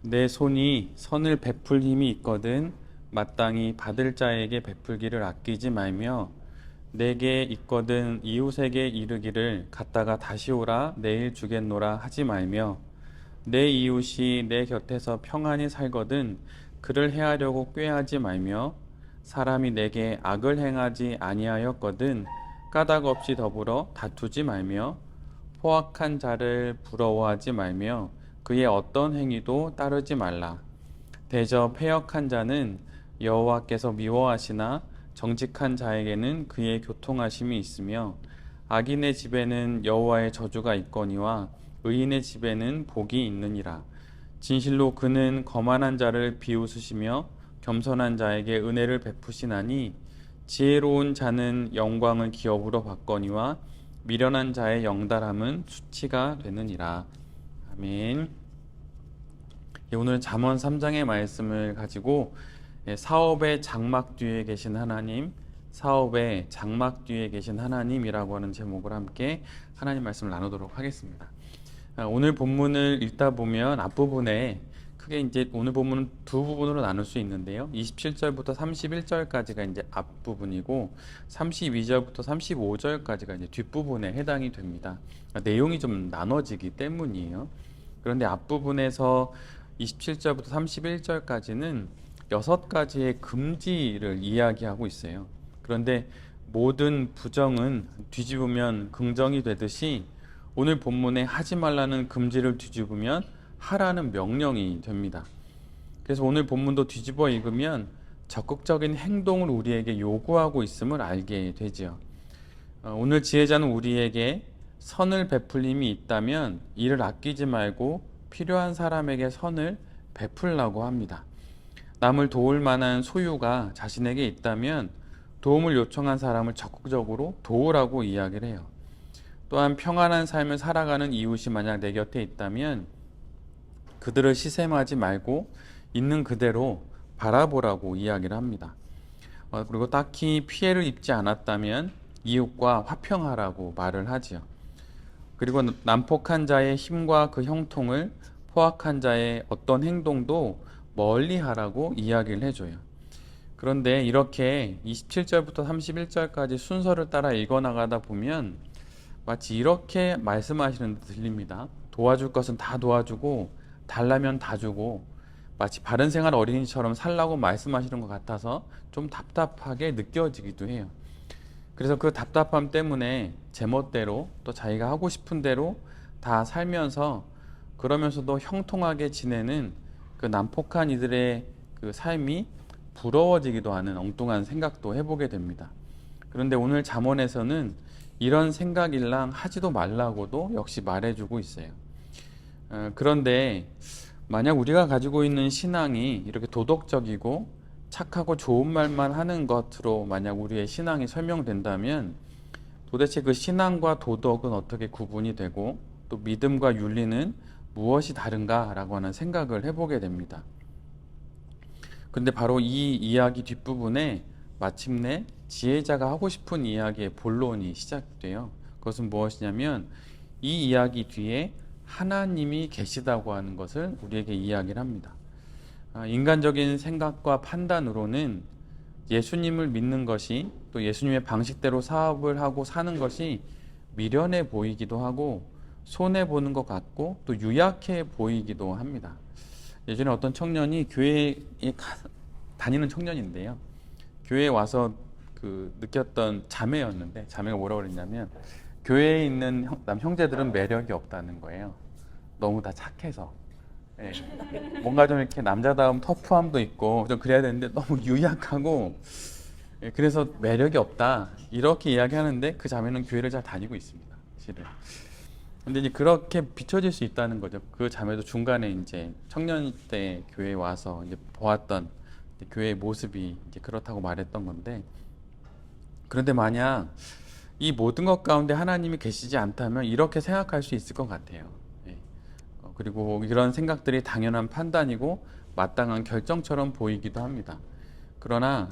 내 손이 선을 베풀 힘이 있거든 마땅히 받을 자에게 베풀기를 아끼지 말며 내게 있거든 이웃에게 이르기를 갔다가 다시 오라 내일 주겠노라 하지 말며 내 이웃이 내 곁에서 평안히 살거든 그를 해하려고 꾀하지 말며 사람이 내게 악을 행하지 아니하였거든 까닭 없이 더불어 다투지 말며 포악한 자를 부러워하지 말며 그의 어떤 행위도 따르지 말라. 대저 패역한 자는 여호와께서 미워하시나 정직한 자에게는 그의 교통하심이 있으며 악인의 집에는 여호와의 저주가 있거니와 의인의 집에는 복이 있느니라. 진실로 그는 거만한 자를 비웃으시며 겸손한 자에게 은혜를 베푸시나니 지혜로운 자는 영광을 기업으로 받거니와 미련한 자의 영달함은 수치가 되느니라. 아멘. 오늘 잠언 3장의 말씀을 가지고 사업의 장막 뒤에 계신 하나님, 사업의 장막 뒤에 계신 하나님이라고 하는 제목을 함께 하나님 말씀을 나누도록 하겠습니다. 오늘 본문을 읽다 보면 앞부분에 크게 이제 오늘 본문은 두 부분으로 나눌 수 있는데요. 27절부터 31절까지가 이제 앞부분이고 32절부터 35절까지가 이제 뒷부분에 해당이 됩니다. 내용이 좀 나눠지기 때문이에요. 그런데 앞부분에서 27절부터 31절까지는 6가지의 금지를 이야기하고 있어요. 그런데 모든 부정은 뒤집으면 긍정이 되듯이 오늘 본문에 하지 말라는 금지를 뒤집으면 하라는 명령이 됩니다. 그래서 오늘 본문도 뒤집어 읽으면 적극적인 행동을 우리에게 요구하고 있음을 알게 되지요. 오늘 지혜자는 우리에게 선을 베풀 힘이 있다면 이를 아끼지 말고 필요한 사람에게 선을 베풀라고 합니다. 남을 도울 만한 소유가 자신에게 있다면 도움을 요청한 사람을 적극적으로 도우라고 이야기를 해요. 또한 평안한 삶을 살아가는 이웃이 만약 내 곁에 있다면 그들을 시샘하지 말고 있는 그대로 바라보라고 이야기를 합니다. 그리고 딱히 피해를 입지 않았다면 이웃과 화평하라고 말을 하지요. 그리고 난폭한 자의 힘과 그 형통을 포악한 자의 어떤 행동도 멀리 하라고 이야기를 해줘요. 그런데 이렇게 27절부터 31절까지 순서를 따라 읽어나가다 보면 마치 이렇게 말씀하시는 듯 들립니다. 도와줄 것은 다 도와주고 달라면 다 주고 마치 바른생활 어린이처럼 살라고 말씀하시는 것 같아서 좀 답답하게 느껴지기도 해요. 그래서 그 답답함 때문에 제멋대로 또 자기가 하고 싶은 대로 다 살면서 그러면서도 형통하게 지내는 그 난폭한 이들의 그 삶이 부러워지기도 하는 엉뚱한 생각도 해보게 됩니다. 그런데 오늘 잠언에서는 이런 생각일랑 하지도 말라고도 역시 말해주고 있어요. 그런데 만약 우리가 가지고 있는 신앙이 이렇게 도덕적이고 착하고 좋은 말만 하는 것으로 만약 우리의 신앙이 설명된다면 도대체 그 신앙과 도덕은 어떻게 구분이 되고 또 믿음과 윤리는 무엇이 다른가라고 하는 생각을 해보게 됩니다. 근데 바로 이 이야기 뒷부분에 마침내 지혜자가 하고 싶은 이야기의 본론이 시작돼요. 그것은 무엇이냐면 이 이야기 뒤에 하나님이 계시다고 하는 것을 우리에게 이야기를 합니다. 인간적인 생각과 판단으로는 예수님을 믿는 것이 또 예수님의 방식대로 사업을 하고 사는 것이 미련해 보이기도 하고 손해보는 것 같고 또 유약해 보이기도 합니다. 예전에 어떤 청년이 교회에 다니는 청년인데요. 교회에 와서 느꼈던 자매였는데 자매가 뭐라고 그랬냐면 교회에 있는 남 형제들은 매력이 없다는 거예요. 너무 다 착해서. 예. 뭔가 좀 이렇게 남자다움 터프함도 있고 좀 그래야 되는데 너무 유약하고 그래서 매력이 없다 이렇게 이야기하는데 그 자매는 교회를 잘 다니고 있습니다. 실은. 근데 이제 그렇게 비춰질 수 있다는 거죠. 그 자매도 중간에 이제 청년 때 교회에 와서 이제 보았던 이제 교회의 모습이 이제 그렇다고 말했던 건데, 그런데 만약 이 모든 것 가운데 하나님이 계시지 않다면 이렇게 생각할 수 있을 것 같아요. 예. 그리고 이런 생각들이 당연한 판단이고 마땅한 결정처럼 보이기도 합니다. 그러나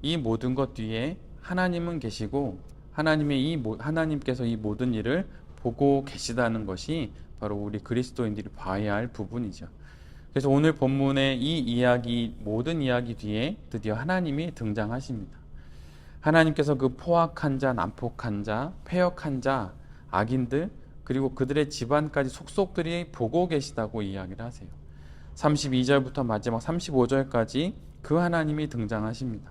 이 모든 것 뒤에 하나님은 계시고 하나님께서 이 모든 일을 보고 계시다는 것이 바로 우리 그리스도인들이 봐야 할 부분이죠. 그래서 오늘 본문의 이 이야기, 모든 이야기 뒤에 드디어 하나님이 등장하십니다. 하나님께서 그 포악한 자, 난폭한 자, 패역한 자, 악인들, 그리고 그들의 집안까지 속속들이 보고 계시다고 이야기를 하세요. 32절부터 마지막 35절까지 그 하나님이 등장하십니다.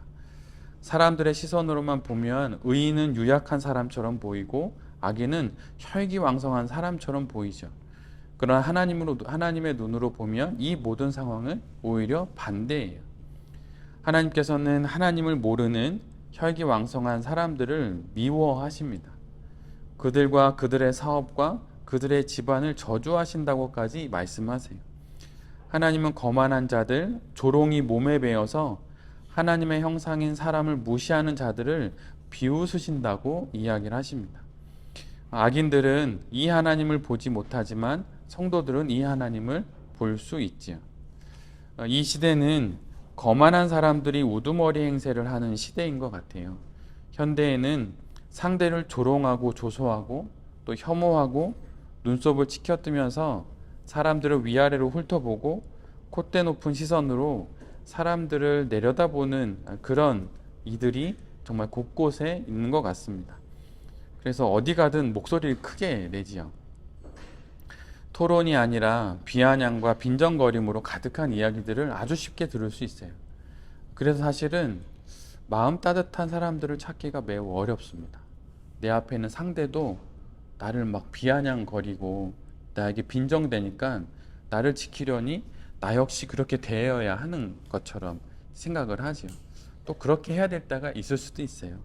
사람들의 시선으로만 보면 의인은 유약한 사람처럼 보이고 악인은 혈기왕성한 사람처럼 보이죠. 그러나 하나님의 눈으로 보면 이 모든 상황은 오히려 반대예요. 하나님께서는 하나님을 모르는 혈기왕성한 사람들을 미워하십니다. 그들과 그들의 사업과 그들의 집안을 저주하신다고까지 말씀하세요. 하나님은 거만한 자들, 조롱이 몸에 배어서 하나님의 형상인 사람을 무시하는 자들을 비웃으신다고 이야기를 하십니다. 악인들은 이 하나님을 보지 못하지만 성도들은 이 하나님을 볼 수 있지요. 이 시대는 거만한 사람들이 우두머리 행세를 하는 시대인 것 같아요. 현대에는 상대를 조롱하고 조소하고 또 혐오하고 눈썹을 치켜뜨면서 사람들을 위아래로 훑어보고 콧대 높은 시선으로 사람들을 내려다보는 그런 이들이 정말 곳곳에 있는 것 같습니다. 그래서 어디 가든 목소리를 크게 내지요. 토론이 아니라 비아냥과 빈정거림으로 가득한 이야기들을 아주 쉽게 들을 수 있어요. 그래서 사실은 마음 따뜻한 사람들을 찾기가 매우 어렵습니다. 내 앞에 있는 상대도 나를 막 비아냥거리고 나에게 빈정대니까 나를 지키려니 나 역시 그렇게 대해야 하는 것처럼 생각을 하죠. 또 그렇게 해야 될 때가 있을 수도 있어요.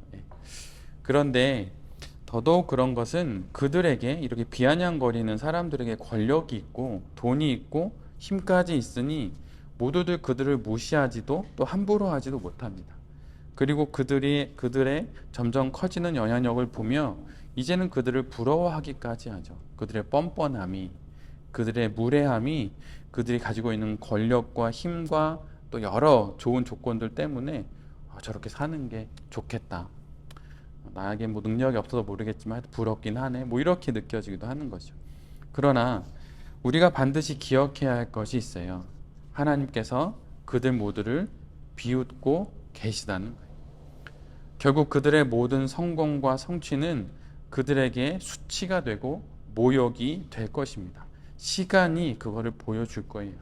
그런데 더더욱 그런 것은 그들에게 이렇게 비아냥거리는 사람들에게 권력이 있고 돈이 있고 힘까지 있으니 모두들 그들을 무시하지도 또 함부로 하지도 못합니다. 그리고 그들의 점점 커지는 영향력을 보며 이제는 그들을 부러워하기까지 하죠. 그들의 뻔뻔함이, 그들의 무례함이 그들이 가지고 있는 권력과 힘과 또 여러 좋은 조건들 때문에 저렇게 사는 게 좋겠다. 나에게 뭐 능력이 없어서 모르겠지만 부럽긴 하네. 뭐 이렇게 느껴지기도 하는 거죠. 그러나 우리가 반드시 기억해야 할 것이 있어요. 하나님께서 그들 모두를 비웃고 계시다는 거예요. 결국 그들의 모든 성공과 성취는 그들에게 수치가 되고 모욕이 될 것입니다. 시간이 그거를 보여줄 거예요.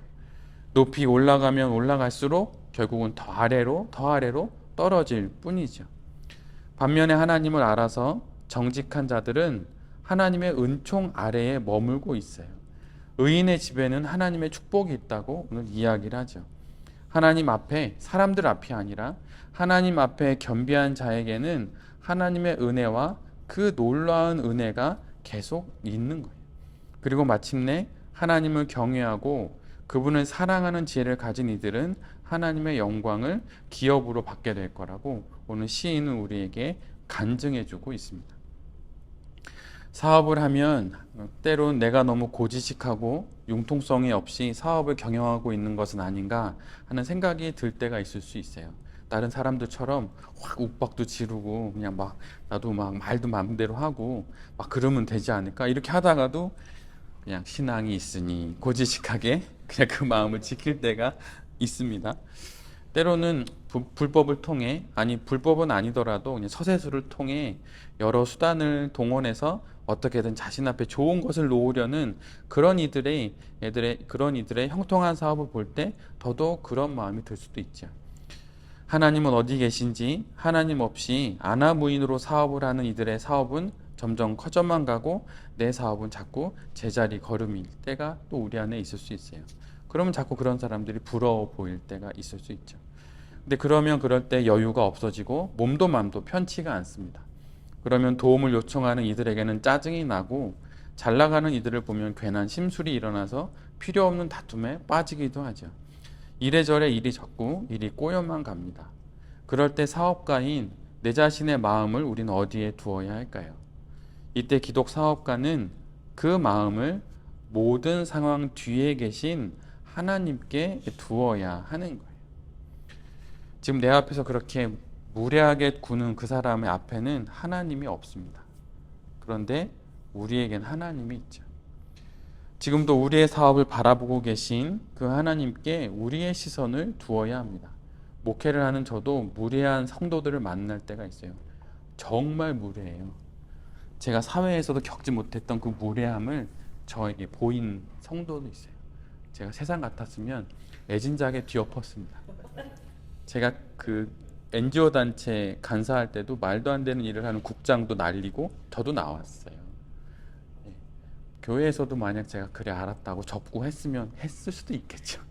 높이 올라가면 올라갈수록 결국은 더 아래로 떨어질 뿐이죠. 반면에 하나님을 알아서 정직한 자들은 하나님의 은총 아래에 머물고 있어요. 의인의 집에는 하나님의 축복이 있다고 오늘 이야기를 하죠. 하나님 앞에, 사람들 앞이 아니라 하나님 앞에 겸비한 자에게는 하나님의 은혜와 그 놀라운 은혜가 계속 있는 거예요. 그리고 마침내 하나님을 경외하고 그분을 사랑하는 지혜를 가진 이들은 하나님의 영광을 기업으로 받게 될 거라고 오늘 시인은 우리에게 간증해 주고 있습니다. 사업을 하면 때론 내가 너무 고지식하고 융통성이 없이 사업을 경영하고 있는 것은 아닌가 하는 생각이 들 때가 있을 수 있어요. 다른 사람들처럼 확 욱박도 지르고 그냥 막 나도 막 말도 마음대로 하고 막 그러면 되지 않을까 이렇게 하다가도 그냥 신앙이 있으니 고지식하게 그냥 그 마음을 지킬 때가 있습니다. 때로는 불법을 통해, 아니 불법은 아니더라도 그냥 서세술을 통해 여러 수단을 동원해서 어떻게든 자신 앞에 좋은 것을 놓으려는 그런 이들의 형통한 사업을 볼 때 더더욱 그런 마음이 들 수도 있죠. 하나님은 어디 계신지 하나님 없이 아나무인으로 사업을 하는 이들의 사업은 점점 커져만 가고 내 사업은 자꾸 제자리 걸음일 때가 또 우리 안에 있을 수 있어요. 그러면 자꾸 그런 사람들이 부러워 보일 때가 있을 수 있죠. 근데 그러면 그럴 때 여유가 없어지고 몸도 마음도 편치가 않습니다. 그러면 도움을 요청하는 이들에게는 짜증이 나고 잘 나가는 이들을 보면 괜한 심술이 일어나서 필요 없는 다툼에 빠지기도 하죠. 이래저래 일이 적고 일이 꼬여만 갑니다. 그럴 때 사업가인 내 자신의 마음을 우리는 어디에 두어야 할까요? 이때 기독 사업가는 그 마음을 모든 상황 뒤에 계신 하나님께 두어야 하는 거예요. 지금 내 앞에서 그렇게 무례하게 구는 그 사람의 앞에는 하나님이 없습니다. 그런데 우리에겐 하나님이 있죠. 지금도 우리의 사업을 바라보고 계신 그 하나님께 우리의 시선을 두어야 합니다. 목회를 하는 저도 무례한 성도들을 만날 때가 있어요. 정말 무례해요. 제가 사회에서도 겪지 못했던 그 무례함을 저에게 보인 성도도 있어요. 제가 세상 같았으면 애진작에 뒤엎었습니다. 제가 그 NGO 단체 간사할 때도 말도 안 되는 일을 하는 국장도 날리고 저도 나왔어요. 교회에서도 만약 제가 그래 알았다고 접고했으면 했을 수도 있겠죠.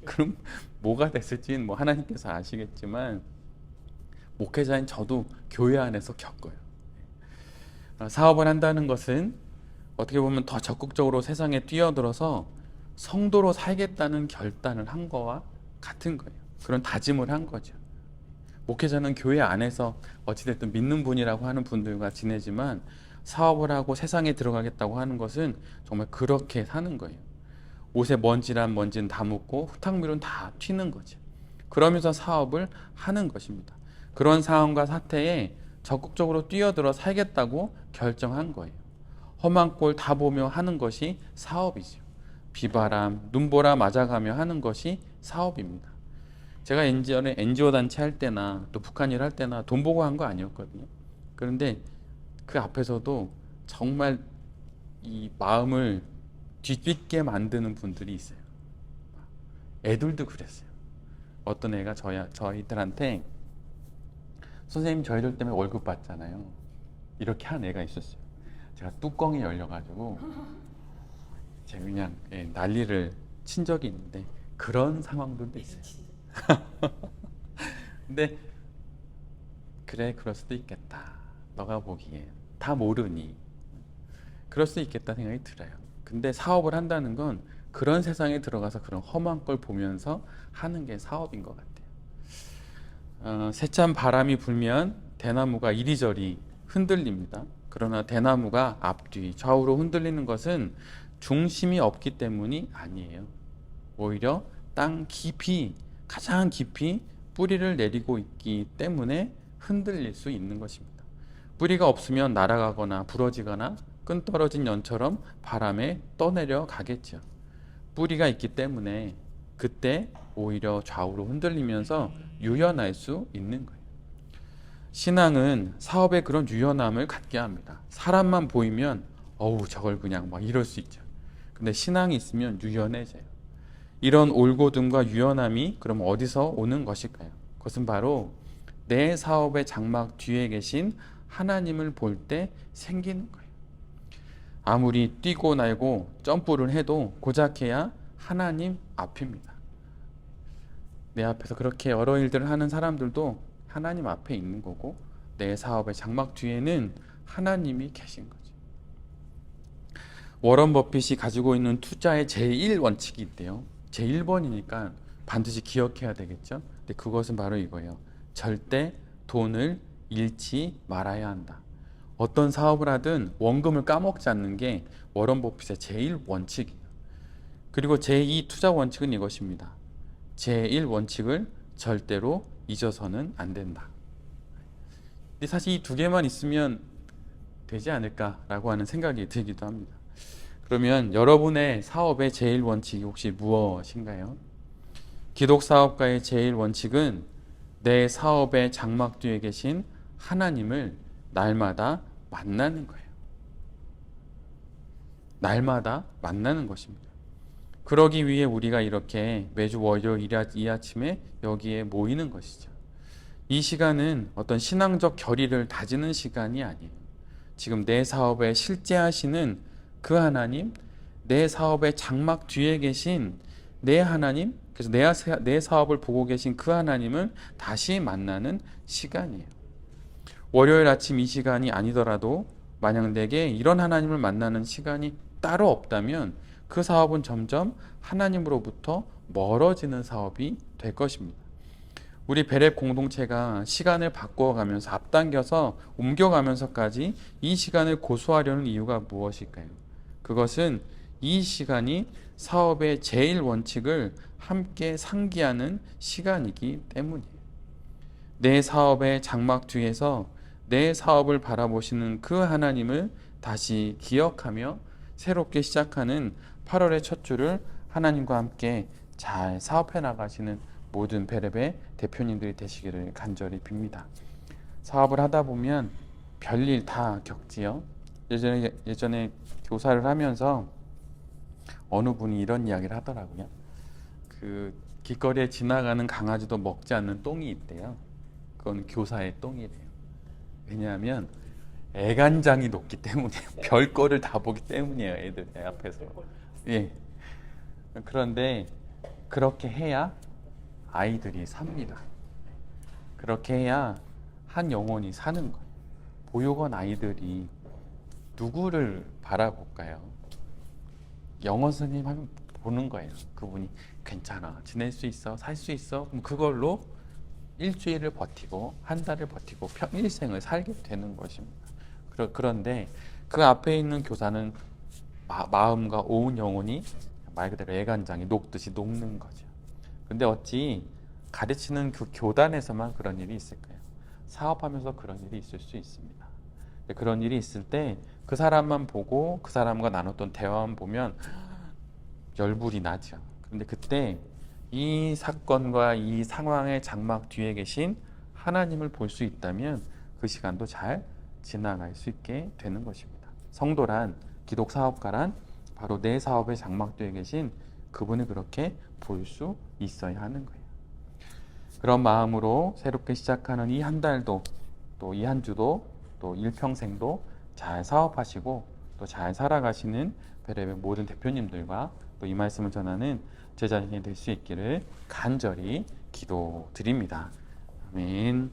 그럼 뭐가 됐을지는 뭐 하나님께서 아시겠지만 목회자인 저도 교회 안에서 겪어요. 사업을 한다는 것은 어떻게 보면 더 적극적으로 세상에 뛰어들어서 성도로 살겠다는 결단을 한 거와 같은 거예요. 그런 다짐을 한 거죠. 목회자는 교회 안에서 어찌됐든 믿는 분이라고 하는 분들과 지내지만 사업을 하고 세상에 들어가겠다고 하는 것은 정말 그렇게 사는 거예요. 옷에 먼지란 먼지는 다 묻고 후탕물은 다 튀는 거죠. 그러면서 사업을 하는 것입니다. 그런 상황과 사태에 적극적으로 뛰어들어 살겠다고 결정한 거예요. 험한 꼴 다 보며 하는 것이 사업이죠. 비바람, 눈보라 맞아가며 하는 것이 사업입니다. 제가 예전에 NGO 단체 할 때나 또 북한 일 할 때나 돈 보고 한 거 아니었거든요. 그런데 그 앞에서도 정말 이 마음을 뒤집게 만드는 분들이 있어요. 애들도 그랬어요. 어떤 애가 저희들한테 선생님 저희들 때문에 월급 받잖아요. 이렇게 한 애가 있었어요. 제가 뚜껑이 열려가지고 제가 그냥 난리를 친 적이 있는데 그런 상황들도 있어요. 근데 그래 그럴 수도 있겠다. 너가 보기에 다 모르니 그럴 수 있겠다 생각이 들어요. 근데 사업을 한다는 건 그런 세상에 들어가서 그런 험한 걸 보면서 하는 게 사업인 것 같아요. 세찬 바람이 불면 대나무가 이리저리 흔들립니다. 그러나 대나무가 앞뒤 좌우로 흔들리는 것은 중심이 없기 때문이 아니에요. 오히려 땅 깊이 가장 깊이 뿌리를 내리고 있기 때문에 흔들릴 수 있는 것입니다. 뿌리가 없으면 날아가거나 부러지거나 끈 떨어진 연처럼 바람에 떠내려 가겠죠. 뿌리가 있기 때문에 그때 오히려 좌우로 흔들리면서 유연할 수 있는 거예요. 신앙은 사업에 그런 유연함을 갖게 합니다. 사람만 보이면 어우 저걸 그냥 막 이럴 수 있죠. 근데 신앙이 있으면 유연해져요. 이런 올곧음과 유연함이 그럼 어디서 오는 것일까요? 그것은 바로 내 사업의 장막 뒤에 계신 하나님을 볼 때 생기는 거예요. 아무리 뛰고 날고 점프를 해도 고작해야 하나님 앞입니다. 내 앞에서 그렇게 여러 일들을 하는 사람들도 하나님 앞에 있는 거고 내 사업의 장막 뒤에는 하나님이 계신 거죠. 워런 버핏이 가지고 있는 투자의 제1원칙이 있대요. 제1번이니까 반드시 기억해야 되겠죠. 근데 그것은 바로 이거예요. 절대 돈을 잃지 말아야 한다. 어떤 사업을 하든 원금을 까먹지 않는 게 워런 버핏의 제1원칙이에요. 그리고 제2 투자 원칙은 이것입니다. 제1원칙을 절대로 잊어서는 안 된다. 근데 사실 이 두 개만 있으면 되지 않을까라고 하는 생각이 들기도 합니다. 그러면 여러분의 사업의 제1원칙이 혹시 무엇인가요? 기독사업가의 제1원칙은 내 사업의 장막 뒤에 계신 하나님을 날마다 만나는 거예요. 날마다 만나는 것입니다. 그러기 위해 우리가 이렇게 매주 월요일 이 아침에 여기에 모이는 것이죠. 이 시간은 어떤 신앙적 결의를 다지는 시간이 아니에요. 지금 내 사업에 실제하시는 그 하나님, 내 사업의 장막 뒤에 계신 내 하나님, 그래서 내 사업을 보고 계신 그 하나님을 다시 만나는 시간이에요. 월요일 아침 이 시간이 아니더라도 만약 내게 이런 하나님을 만나는 시간이 따로 없다면 그 사업은 점점 하나님으로부터 멀어지는 사업이 될 것입니다. 우리 베랩 공동체가 시간을 바꿔가면서 앞당겨서 옮겨가면서까지 이 시간을 고수하려는 이유가 무엇일까요? 그것은 이 시간이 사업의 제1원칙을 함께 상기하는 시간이기 때문이에요. 내 사업의 장막 뒤에서 내 사업을 바라보시는 그 하나님을 다시 기억하며 새롭게 시작하는 8월의 첫 주를 하나님과 함께 잘 사업해 나가시는 모든 베레베 대표님들이 되시기를 간절히 빕니다. 사업을 하다 보면 별일 다 겪지요. 예전에 교사를 하면서 어느 분이 이런 이야기를 하더라고요. 그 길거리에 지나가는 강아지도 먹지 않는 똥이 있대요. 그건 교사의 똥이래요. 왜냐하면 애간장이 높기 때문이에요. 별거를 다 보기 때문이에요. 애들 애 앞에서. 예. 그런데 그렇게 해야 아이들이 삽니다. 그렇게 해야 한 영혼이 사는 거예요. 보육원 아이들이 누구를 바라볼까요? 영어 선생님 하면 보는 거예요. 그분이 괜찮아, 지낼 수 있어, 살 수 있어. 그럼 그걸로 일주일을 버티고 한 달을 버티고 일생을 살게 되는 것입니다. 그런데 그 앞에 있는 교사는 마음과 온 영혼이 말 그대로 애간장이 녹듯이 녹는 거죠. 근데 어찌 가르치는 그 교단에서만 그런 일이 있을까요? 사업하면서 그런 일이 있을 수 있습니다. 그런 일이 있을 때 그 사람만 보고 그 사람과 나눴던 대화만 보면 열불이 나죠. 그런데 그때 이 사건과 이 상황의 장막 뒤에 계신 하나님을 볼 수 있다면 그 시간도 잘 지나갈 수 있게 되는 것입니다. 성도란, 기독 사업가란 바로 내 사업의 장막 뒤에 계신 그분을 그렇게 볼 수 있어야 하는 거예요. 그런 마음으로 새롭게 시작하는 이 한 달도, 또 이 한 주도, 또 일평생도 잘 사업하시고 또 잘 살아가시는 베레베 모든 대표님들과 또 이 말씀을 전하는 제 자신이 될 수 있기를 간절히 기도드립니다. 아멘.